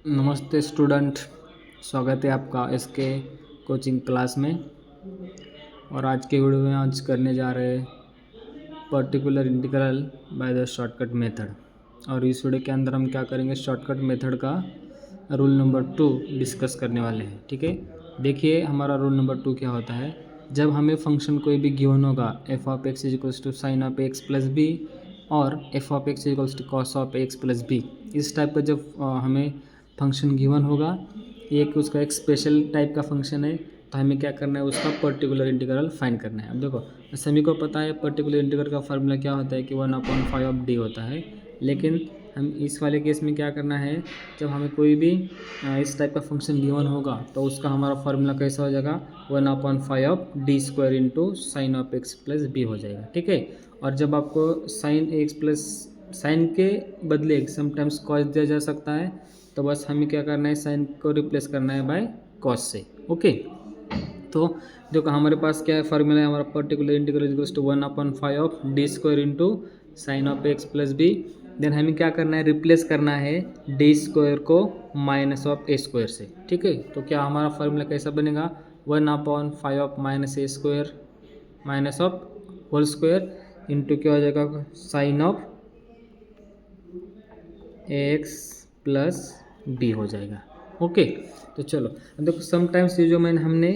नमस्ते स्टूडेंट, स्वागत है आपका एसके कोचिंग क्लास में। और आज के वीडियो में आज करने जा रहे हैं particular integral by the shortcut method. और इस वीडियो के अंदर हम क्या करेंगे, शॉर्टकट मेथड का रूल नंबर 2 डिस्कस करने वाले हैं। ठीक है, देखिए हमारा रूल नंबर 2 क्या होता है। जब हमें फंक्शन कोई भी गिवन होगा F of X is equals to sine of X plus B और F of X is equals to cos of X plus B, इस टाइप का जब हमें फंक्शन गिवन होगा, एक उसका एक स्पेशल टाइप का फंक्शन है, तो हमें क्या करना है, उसका पर्टिकुलर इंटीग्रल फाइंड करना है। अब देखो सभी को पता है पर्टिकुलर इंटीग्रल का फार्मूला क्या होता है कि 1/5 ऑफ डी होता है। लेकिन हम इस वाले केस में क्या करना है, जब हमें कोई भी इस टाइप का फंक्शन गिवन होगा तो उसका हमारा फार्मूला कैसा हो जाएगा, 1/5 of D square into sine of X plus B हो जाएगा। ठीक है, और जब आपको साइन एक्स प्लस साइन के बदले समटाइम्स कॉस दिया जा सकता है, तो बस हमें क्या करना है, साइन को रिप्लेस करना है बाय कॉस से। ओके, तो देखो हमारे पास क्या है, फार्मूला है हमारा particular integral equals to 1/5 of D square into sine of X plus B. Then हमें क्या करना है, रिप्लेस करना है डी स्क्वायर को माइनस ऑफ ए स्क्वायर से। ठीक है, तो क्या हमारा फार्मूला कैसा बनेगा, 1/5 of minus A square minus of whole square into क्या हो जाएगा, sine of X plus B हो जाएगा। ओके, तो चलो अब देखो समटाइम्स ये जो हमने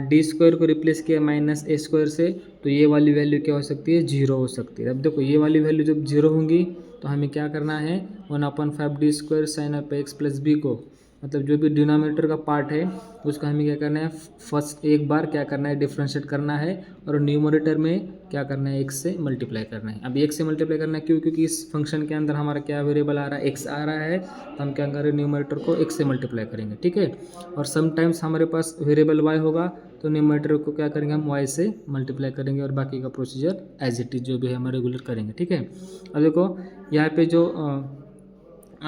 डी स्क्वायर को रिप्लेस किया माइनस ए स्क्वायर से, तो ये वाली वैल्यू क्या हो सकती है, जीरो हो सकती है। अब देखो ये वाली वैल्यू जब जीरो होंगी तो हमें क्या करना है, 1/5 D square sine of X plus B को, मतलब जो भी डिनोमिनेटर का पार्ट है उसका हमें क्या करना है, फर्स्ट एक बार क्या करना है, डिफ्रेंशिएट करना है, और न्यूमरेटर में क्या करना है, एक्स से मल्टीप्लाई करना है। अब एक्स से मल्टीप्लाई करना है क्यों, क्योंकि इस फंक्शन के अंदर हमारा क्या वेरिएबल आ रहा है, एक्स आ रहा है, तो हम क्या करें, न्यूमरेटर को एक्स से मल्टीप्लाई करेंगे। ठीक है, और समटाइम्स हमारे पास वेरिएबल वाई होगा तो न्यूमरेटर को क्या करेंगे, हम वाई से मल्टीप्लाई करेंगे और बाकी का प्रोसीजर एज इट इज जो भी है हम रेगुलर करेंगे। ठीक है, अब देखो यहाँ पे जो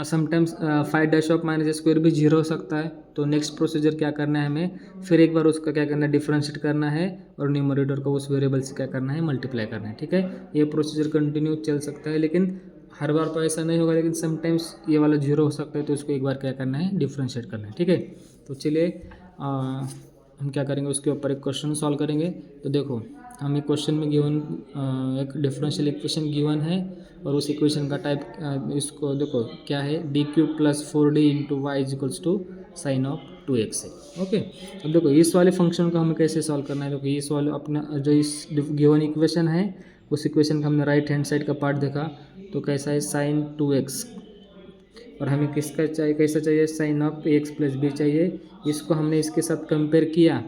sometimes 5 dash of minus A square भी जीरो हो सकता है, तो नेक्स्ट प्रोसीजर क्या करना है, हमें फिर एक बार उसका क्या करना है, डिफरेंशिएट करना है और न्यूमरेटर को उस वेरिएबल से क्या करना है, मल्टीप्लाई करना है। ठीक है, ये प्रोसीजर कंटिन्यू चल सकता है, लेकिन हर बार तो ऐसा नहीं होगा, लेकिन समटाइम्स ये वाला जीरो हो सकता है, तो उसको एक बार क्या करना है, डिफरेंशिएट करना है। ठीक है, तो चलिए हम क्या करेंगे, उसके ऊपर एक क्वेश्चन सॉल्व करेंगे। तो देखो हमें क्वेश्चन में गिवन एक डिफरेंशियल इक्वेशन गिवन है, और उस इक्वेशन का टाइप इसको देखो क्या है, D cube plus 4d into Y is equals to sine of 2x है। ओके, अब देखो इस वाले फंक्शन को हमें कैसे सॉल्व करना है, देखो इस वाले अपना जो इस गिवन इक्वेशन है, उस इक्वेशन का हमने राइट हैंड साइड का पार्ट देखा, तो कैसा है, साइन 2x, और हमें किसका चाहिए, कैसा चाहिए, sine of X plus B चाहिए। इसको हमने इसके साथ कंपेयर किया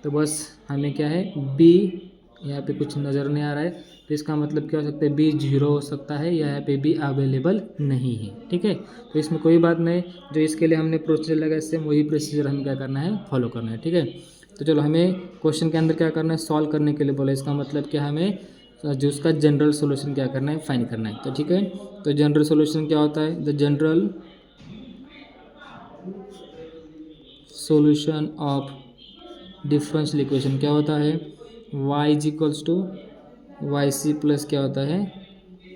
तो बस हमें क्या है, बी यहाँ पे कुछ नज़र नहीं आ रहा है, तो इसका मतलब क्या हो सकता है, बी जीरो हो सकता है, या यहाँ पे बी अवेलेबल नहीं है। ठीक है, तो इसमें कोई बात नहीं, जो इसके लिए हमने प्रोसीजर लगाया सेम वही प्रोसीजर हमें क्या करना है, फॉलो करना है। ठीक है, तो चलो हमें क्वेश्चन के अंदर क्या करना है, सॉल्व करने के लिए बोला, इसका मतलब क्या, हमें जो उसका जनरल सोल्यूशन क्या करना है, फाइंड करना है। तो ठीक है, तो जनरल सोल्यूशन क्या होता है, the general solution of differential equation क्या होता है, y is equals to Y C plus क्या होता है,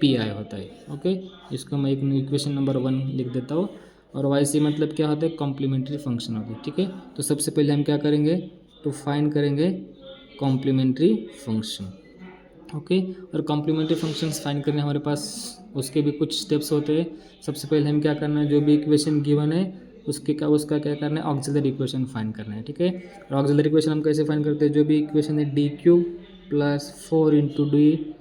पी आई होता है। ओके, इसको मैं एक इक्वेशन नंबर 1 लिख देता हूँ, और वाई सी मतलब क्या होता है, कॉम्प्लीमेंट्री फंक्शन होता है। ठीक है, तो सबसे पहले हम क्या करेंगे, तो फाइंड करेंगे कॉम्प्लीमेंट्री फंक्शन। ओके, और कॉम्प्लीमेंट्री फंक्शंस फाइंड करने हमारे पास उसके भी कुछ स्टेप्स होते हैं। सबसे पहले हम क्या करना है, जो भी इक्वेशन गिवन है उसका क्या करना है, ऑक्सिलरी इक्वेशन फाइंड करना है। ठीक है, और ऑक्सिलरी इक्वेशन हम कैसे फाइंड करते हैं, जो भी इक्वेशन है D cube plus 4 into D,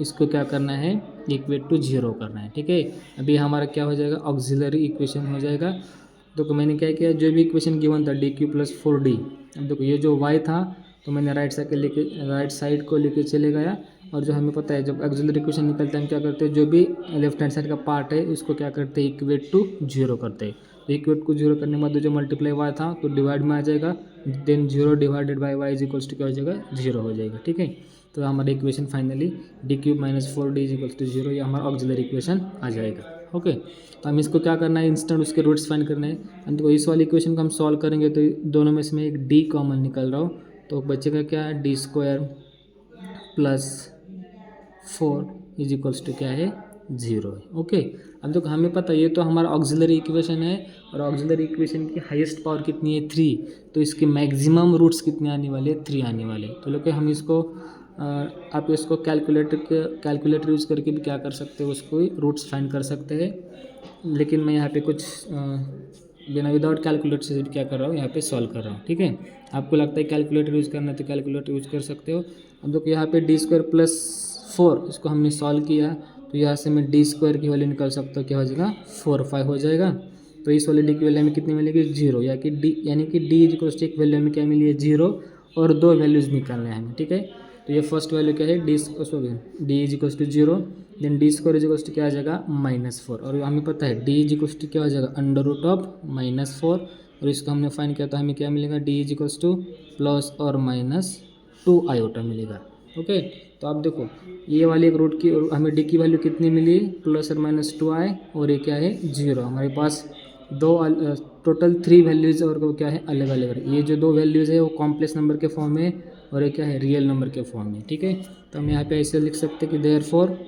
इसको क्या करना है, इक्वेट टू जीरो करना है। ठीक है, अभी हमारा क्या हो जाएगा, ऑक्सिलरी इक्वेशन हो जाएगा। तो मैंने क्या किया, जो भी इक्वेशन गिवन था डी क्यू प्लस 4d, अब देखो ये जो y था तो मैंने राइट साइड को लेके चले गया, और जो हमें पता है जब ऑक्सिलरी इक्वेशन निकलता है हम क्या करते हैं, जो भी लेफ्ट हैंड साइड का पार्ट है उसको क्या करते हैं, इक्वेट टू जीरो करते हैं। तो इक्वेट को जीरो करने के बाद जो मल्टीप्लाई y था तो डिवाइड में आ जाएगा, then zero divided by Y is equals to क्या हो जाएगा, जीरो हो जाएगा। ठीक है, तो हमारी equation finally D cube minus 4d is equals to zero, ये हमारा ऑक्सिलरी इक्वेशन आ जाएगा। ओके, तो हम इसको क्या करना है, इंस्टेंट उसके रूट्स फाइंड करने हैं। एंड तो इस वाली इक्वेशन को हम सॉल्व करेंगे तो दोनों में से मैं एक डी कॉमन निकल रहा हूँ, तो बचेगा क्या D square plus 4 is equals to क्या है, जीरो है। ओके, अब देखो हमें पता है ये तो हमारा ऑक्सिलरी इक्वेशन है और ऑक्सिलरी इक्वेशन की हाईएस्ट पावर कितनी है 3, तो इसके मैक्सिमम रूट्स कितने आने वाले हैं 3 आने वाले। तो लोग हम इसको आप इसको कैलकुलेटर यूज़ करके भी क्या कर सकते हो, उसको रूट्स फाइंड कर सकते हैं। लेकिन मैं यहाँ पे कुछ बिना विदाउट कैलकुलेटर से क्या कर रहा हूँ, यहाँ पे सॉल्व कर रहा हूँ। ठीक है, आपको लगता है कैलकुलेटर यूज़ करना है तो कैलकुलेटर यूज़ कर सकते हो। अब देखो यहाँ पे d² + 4 इसको हमने सॉल्व किया, तो यहाँ से मैं d² की वैल्यू निकाल सकता हूँ, क्या हो जाएगा 4 5 हो जाएगा। तो इस वाले डी की वैल्यू हमें कितनी मिलेगी 0, यानी कि डी इक्वल्स एक वैल्यू हमें क्या मिली है 0 और 2 वैल्यूज़ निकालना है हमें। ठीक है, तो ये फर्स्ट वैल्यू क्या है D is equals to 0, then d² is equals to क्या आ जाएगा -4, और हमें पता है d इज इक्वल्स टू क्या हो जाएगा √(-4), और इसको हमने फाइंड किया तो हमें क्या मिलेगा d is equals to +or-2 iota मिलेगा। ओके, तो आप देखो ये वाली एक रूट की हमें d की वैल्यू कितनी मिली +or-2 आए, और ये क्या है 0। हमारे पास टोटल 3 वैल्यूज़ और वो क्या है अलग अलग। ये जो 2 वैल्यूज़ है वो कॉम्प्लेक्स नंबर के फॉर्म में और ये क्या है रियल नंबर के फॉर्म में। ठीक है, तो हम यहाँ पे ऐसे लिख सकते हैं कि therefore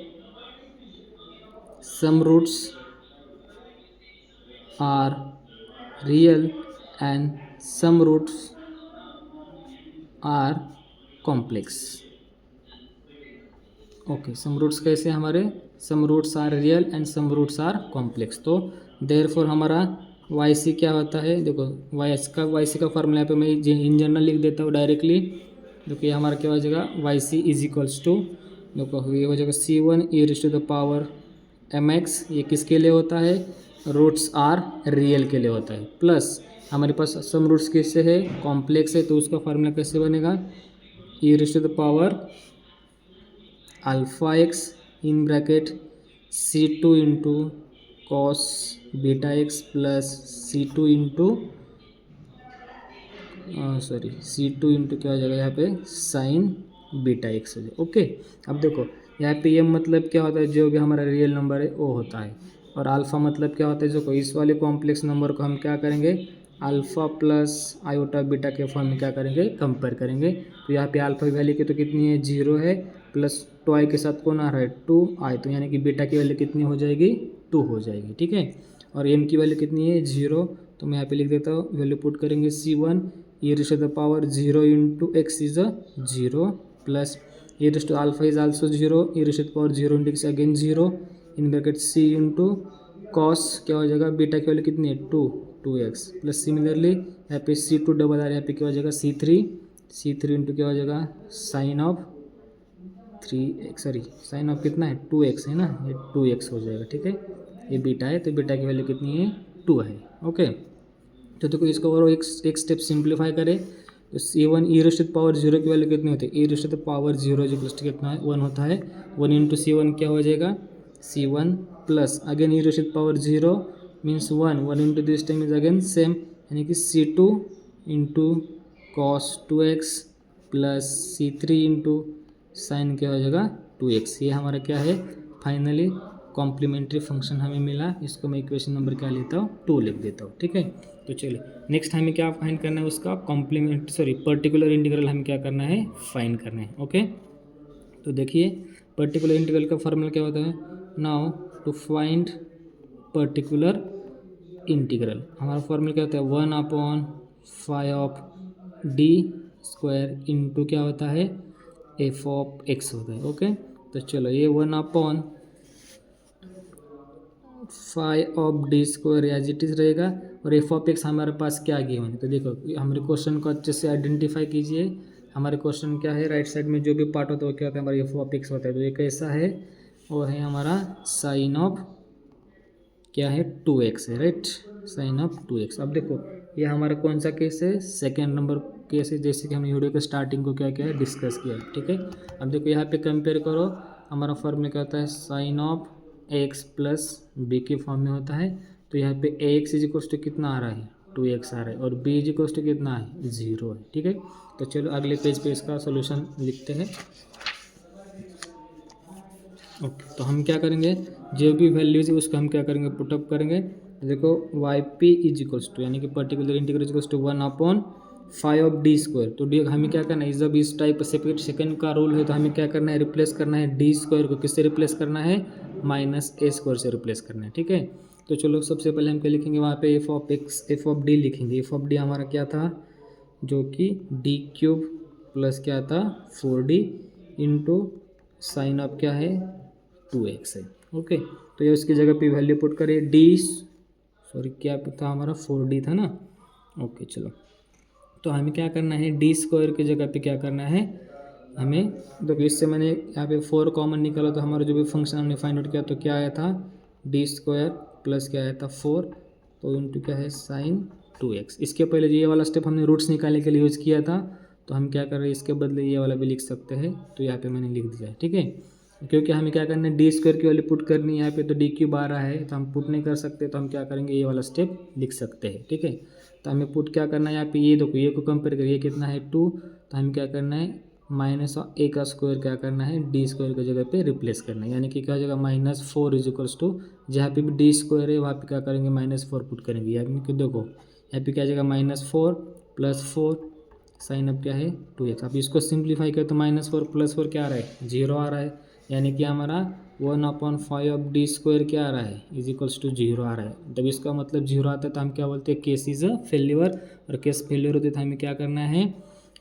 some roots are real and some roots are complex. Okay, some roots कैसे हमारे, some roots are real and some roots are complex. तो देयरफॉर हमारा वाई सी क्या होता है, देखो वाई सी का फॉर्मूला यहाँ पे मैं इन जनरल लिख देता हूँ डायरेक्टली। देखो ये हमारा क्या हो जाएगा Y C is equals to, देखो ये हो जाएगा c1e⁻mx, ये किसके लिए होता है, रूट्स आर रियल के लिए होता है, प्लस हमारे पास सम रूट्स किससे है कॉम्प्लेक्स है, तो उसका फार्मूला कैसे बनेगा e⁻α(x) in bracket c2 into cos βx plus c2 into क्या हो जाएगा यहाँ पे sin βx हो जाएगा। ओके, अब देखो यहाँ पे ये मतलब क्या होता है, जो भी हमारा रियल नंबर है वो होता है, और अल्फ़ा मतलब क्या होता है, जो इस वाले कॉम्प्लेक्स नंबर को हम क्या करेंगे अल्फ़ा प्लस आयोटा बीटा के फॉर्म में क्या करेंगे कंपेयर करेंगे। तो यहाँ पे अल्फ़ा की वैल्यू की तो कितनी है 0 है, प्लस 2i के साथ कौन आ रहा है 2i, तो यानी कि बीटा की वैल्यू कितनी हो जाएगी 2 हो जाएगी। ठीक है, और m की वैल्यू कितनी है 0, तो मैं यहाँ पे लिख देता हूँ वैल्यू पुट करेंगे c1e⁻0 into x is 0 plus e⁻α is also 0, e⁻0 into x again 0 in bracket c into cos क्या हो जाएगा बीटा की वैल्यू कितनी है 2x प्लस सिमिलरली यहाँ पे c2 डबल आ रहा है, यहाँ पे क्या हो जाएगा c3 इंटू क्या हो जाएगा साइन ऑफ कितना है 2x है ना, ये 2x हो जाएगा। ठीक है, ये बीटा है तो बीटा की वैल्यू कितनी है 2 है। ओके, तो देखो इसको और एक स्टेप सिंप्लीफाई करें तो c1e⁻0 की वैल्यू कितनी होती है e⁻0 जो प्लस कितना है 1 होता है, 1 इंटू c1 क्या हो जाएगा c1 plus again e⁻0 means 1 into this time is again same, यानी कि c2 into cos 2x plus c3 into sine क्या हो जाएगा 2x। ये हमारा क्या है फाइनली कॉम्प्लीमेंट्री फंक्शन हमें मिला, इसको मैं इक्वेशन नंबर क्या लेता हूँ 2 लिख देता हूँ। ठीक है, तो चलिए नेक्स्ट हमें क्या फाइंड करना है, उसका पर्टिकुलर इंटीग्रल हमें क्या करना है फाइंड करना है। ओके, तो देखिए पर्टिकुलर इंटीग्रल का फॉर्मूला क्या होता है, now to find particular integral हमारा फॉर्मूला क्या होता है 1/5 इंटू क्या होता है f(x) होता है। ओके, तो चलो ये 1/5 एज इट इज़ रहेगा, और f(x) हमारे पास क्या गिवन है, तो देखो हमारे क्वेश्चन को अच्छे से आइडेंटिफाई कीजिए। हमारे क्वेश्चन क्या है, राइट साइड में जो भी पार्ट होता है वो क्या होता है हमारा f(x) होता है, तो ये कैसा है वो है हमारा साइन ऑफ क्या है 2x है, राइट, साइन ऑफ 2x। अब देखो ये हमारा कौन सा केस है सेकेंड नंबर केस है, जैसे कि हमने वीडियो के स्टार्टिंग को क्या किया है डिस्कस किया। ठीक है, अब देखो यहाँ पे कंपेयर करो, हमारा फॉर्मूला क्या होता है sine of x plus B के फॉर्म में होता है, तो यहाँ पे ax इज इक्वल्स टू कितना आ रहा है 2x आ रहा है, और b इज इक्वल्स टू कितना है 0 है। ठीक है, तो चलो अगले पेज पे इसका सोल्यूशन लिखते हैं। ओके, तो हम क्या करेंगे जो भी वैल्यूज है उसको हम क्या करेंगे पुटअप करेंगे। देखो Y P is equals to यानी कि पर्टिकुलर इंटीग्रल इक्वल्स टू 1/5 तो डी हमें क्या करना है, जब इस टाइप सेकेंड का रूल है तो हमें क्या करना है रिप्लेस करना है d² को किससे रिप्लेस करना है माइनस ए स्क्वायर से रिप्लेस करना है, ठीक है। तो चलो सबसे पहले हम क्या लिखेंगे वहाँ पे F of x F of D लिखेंगे। एफ ऑफ डी हमारा क्या था, जो कि डी क्यूब प्लस क्या था 4d इंटू साइन ऑफ क्या है 2x है, ओके। तो ये उसकी जगह पे वैल्यू पुट करिए, डी सॉरी क्या था हमारा 4d था ना, ओके। चलो तो हमें क्या करना है, डी स्क्वायर की जगह पे क्या करना है हमें, देखो इससे मैंने यहाँ पे 4 कॉमन निकाला तो हमारा जो भी फंक्शन हमने फाइंड आउट किया तो क्या आया था डी स्क्वायर प्लस क्या आया था 4, तो इंटू क्या है साइन 2x। इसके पहले जो ये वाला स्टेप हमने रूट्स निकालने के लिए यूज़ किया था, तो हम क्या कर रहे हैं इसके बदले ये वाला भी लिख सकते हैं, तो यहाँ पे मैंने लिख दिया है, ठीक है। क्योंकि हमें क्या करना है डी स्क्वायर की वैल्यू पुट करनी है, यहाँ पे तो डी क्यूब आ रहा है तो हम पुट नहीं कर सकते, तो हम क्या करेंगे ये वाला स्टेप लिख सकते हैं, ठीक है। तो हमें पुट क्या करना है यहाँ पे, ये देखो ये को कंपेयर करिए, कितना है 2, तो हमें क्या करना है माइनस ए का स्क्वायर क्या करना है डी स्क्वायर की जगह पे रिप्लेस करना है, यानी कि क्या हो जाएगा -4 इज इक्वल्स टू, जहाँ पे भी डी स्क्वायर है वहाँ पे क्या करेंगे -4 पुट करेंगे, यानी कि देखो यहाँ पे क्या जाएगा -4 + 4 साइन अब क्या है 2x। अब इसको सिंप्लीफाई करें तो -4 + 4 क्या आ रहा है 0 आ रहा है, यानी कि हमारा 1/5 ऑफ डी स्क्वायर क्या आ रहा है इज इक्वल्स टू 0 आ रहा है। जब इसका मतलब 0 आता है तो हम क्या बोलते हैं केस इज अ फेल्यूर, और केस फेल्यूर होते तो हमें क्या करना है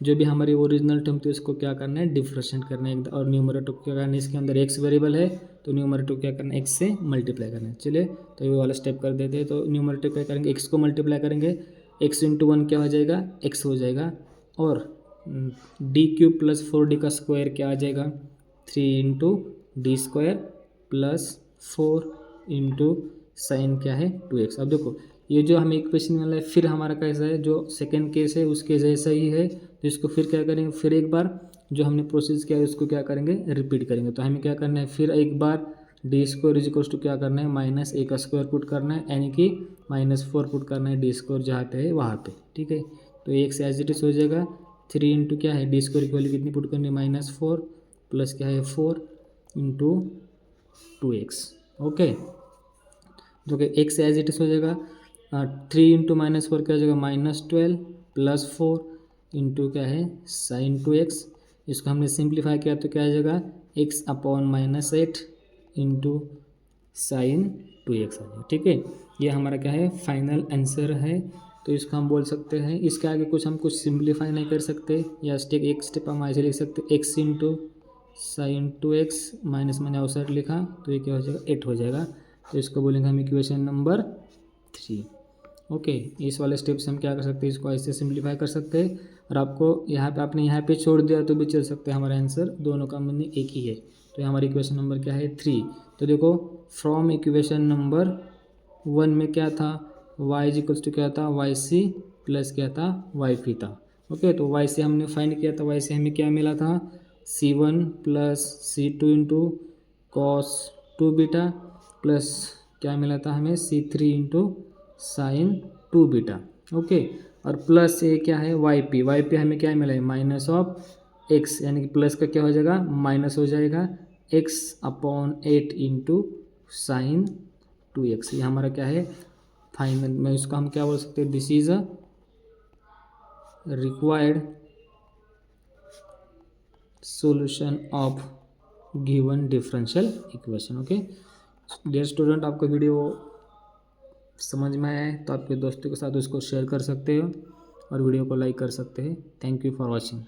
जो भी हमारी ओरिजिनल टर्म थी उसको क्या करना है डिफरेंशिएट करना है, और न्यूमरेटर को क्या करना है, इसके अंदर x वेरिएबल है तो न्यूमरेटर क्या करना है x से मल्टीप्लाई करना है। चलिए तो ये वाला स्टेप कर देते हैं, तो न्यूमरेटर क्या करेंगे x को मल्टीप्लाई करेंगे, x इंटू 1 क्या हो जाएगा x हो जाएगा, और डी क्यूब प्लस 4d का स्क्वायर क्या आ जाएगा 3 into D square plus 4 into sine क्या है 2x। अब देखो ये जो हमें इक्वेशन मिला है फिर हमारा कैसा है, जो सेकेंड केस है उसके जैसा ही है, तो इसको फिर क्या करेंगे, फिर एक बार जो हमने प्रोसेस किया है उसको क्या करेंगे रिपीट करेंगे। तो हमें क्या करना है फिर एक बार D square is equals to क्या करना है -a का स्क्वायर पुट करना है, यानी कि -4 पुट करना है डी स्क्वायर जहाँ पे है वहाँ पे, ठीक है। तो एक से एज इट इज हो जाएगा 3 इंटू क्या है डी स्क्वायर की वैल्यू कितनी पुट करनी है -4 प्लस क्या है 4 इंटू 2x, ओके। जो कि x एज इट इज हो जाएगा 3 इंटू -4 क्या हो जाएगा -12 प्लस 4 इंटू क्या है साइन 2x। इसको हमने सिंप्लीफाई किया तो क्या आ जाएगा x/-8 इंटू साइन 2x आ जाएगा, ठीक है। ये हमारा क्या है फाइनल आंसर है। तो इसको हम बोल सकते हैं, इसके आगे कुछ हम कुछ सिंप्लीफाई नहीं कर सकते, या एक स्टेप हम ऐसे लिख सकते x into sine 2x minus मैंने आउटसाइड लिखा तो ये क्या हो जाएगा 8 हो जाएगा, तो इसको बोलेंगे हम इक्वेशन नंबर 3, ओके। इस वाले स्टेप से हम क्या कर सकते हैं, इसको ऐसे सिंप्लीफाई कर सकते हैं, और आपको यहाँ पे आपने यहाँ पे छोड़ दिया तो भी चल सकते हैं, हमारा आंसर दोनों का मीनिंग एक ही है। तो ये हमारी इक्वेशन नंबर क्या है 3। तो देखो फ्रॉम इक्वेशन नंबर 1 में क्या था y इज इक्वल्स टू क्या था yc प्लस क्या था yp था, ओके। तो y से हमने फाइंड किया था, y से हमें क्या मिला था c1 plus c2 into cos 2 beta plus क्या मिला था हमें c3 into sine 2 beta, okay. और प्लस ये क्या है yp हमें क्या मिला है -x, यानी कि प्लस का क्या हो जाएगा माइनस हो जाएगा x/8 इंटू साइन 2x। ये हमारा क्या है फाइनल में, इसको हम क्या बोल सकते हैं this is a required solution of given differential equation, okay. Dear student आपको वीडियो समझ में आया है तो आपके दोस्तों के साथ उसको शेयर कर सकते हो और वीडियो को लाइक कर सकते हैं। Thank you for watching.